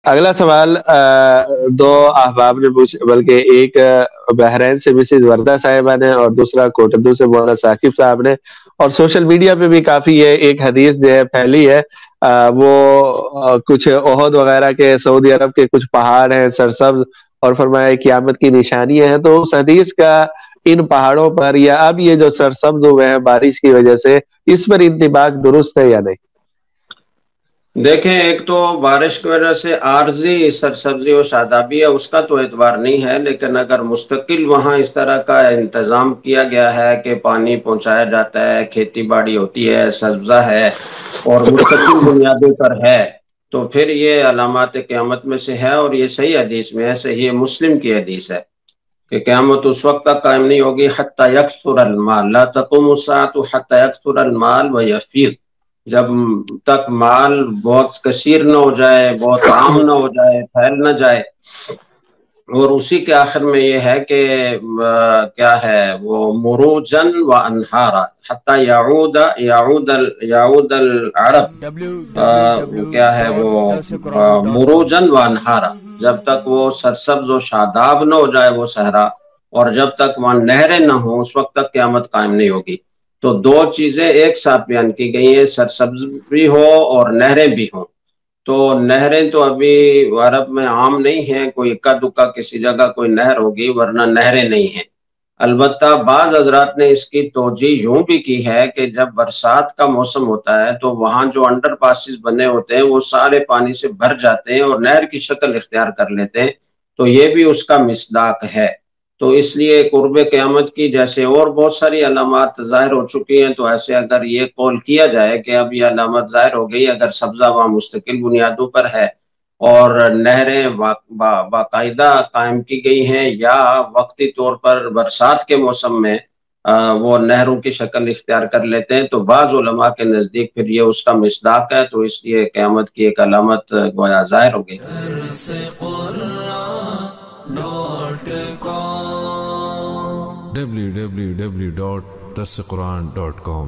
اگلا سوال دو احباب نے پوچھ، بلکہ ایک بحرین سے مسز وردہ صاحبہ نے اور دوسرا کوٹندو سے مولانا ثاقب صاحب نے، اور سوشل میڈیا پہ بھی کافی ہے، ایک حدیث جو ہے پھیلی ہے، وہ کچھ احد وغیرہ کے سعودی عرب کے کچھ پہاڑ ہیں سرسبز، اور فرمایا قیامت کی نشانیاں ہیں، تو اس حدیث کا ان پہاڑوں پر یا اب یہ جو سرسبز ہوئے ہیں بارش کی وجہ سے، اس پر انطباق درست ہے یا نہیں؟ دیکھیں، ایک تو بارش کی وجہ سے عارضی سرسبزی و شادابی ہے، اس کا تو اعتبار نہیں ہے، لیکن اگر مستقل وہاں اس طرح کا انتظام کیا گیا ہے کہ پانی پہنچایا جاتا ہے، کھیتی باڑی ہوتی ہے، سبزہ ہے اور مستقل بنیادوں پر ہے، تو پھر یہ علامات قیامت میں سے ہے، اور یہ صحیح حدیث میں ہے، صحیح مسلم کی حدیث ہے کہ قیامت اس وقت تک قائم نہیں ہوگی حتی یکثر المال، لا تقوم الساعة حتی یکثر المال و یفیض، جب تک مال بہت کثیر نہ ہو جائے، بہت عام نہ ہو جائے، پھیل نہ جائے، اور اسی کے آخر میں یہ ہے کہ کیا ہے وہ مروجن و انہارا حتی یعود العرب، کیا ہے وہ مروجن و انہارا، جب تک وہ سرسبز و شاداب نہ ہو جائے وہ صحرا، اور جب تک وہاں نہریں نہ ہوں اس وقت تک قیامت قائم نہیں ہوگی۔ تو دو چیزیں ایک ساتھ بیان کی گئی ہیں، سرسبز بھی ہو اور نہریں بھی ہوں۔ تو نہریں تو ابھی عرب میں عام نہیں ہیں، کوئی اکا دکا کسی جگہ کوئی نہر ہوگی، ورنہ نہریں نہیں ہیں۔ البتہ بعض حضرات نے اس کی توجیہ یوں بھی کی ہے کہ جب برسات کا موسم ہوتا ہے تو وہاں جو انڈر پاسز بنے ہوتے ہیں وہ سارے پانی سے بھر جاتے ہیں اور نہر کی شکل اختیار کر لیتے ہیں، تو یہ بھی اس کا مصداق ہے۔ تو اس لیے قرب قیامت کی جیسے اور بہت ساری علامات ظاہر ہو چکی ہیں، تو ایسے اگر یہ قول کیا جائے کہ اب یہ علامت ظاہر ہو گئی، اگر سبزہ وہاں مستقل بنیادوں پر ہے اور نہریں باقاعدہ قائم کی گئی ہیں، یا وقتی طور پر برسات کے موسم میں وہ نہروں کی شکل اختیار کر لیتے ہیں، تو بعض علماء کے نزدیک پھر یہ اس کا مصداق ہے، تو اس لیے قیامت کی ایک علامت گویا ظاہر ہو گئی۔ www.darsequran.com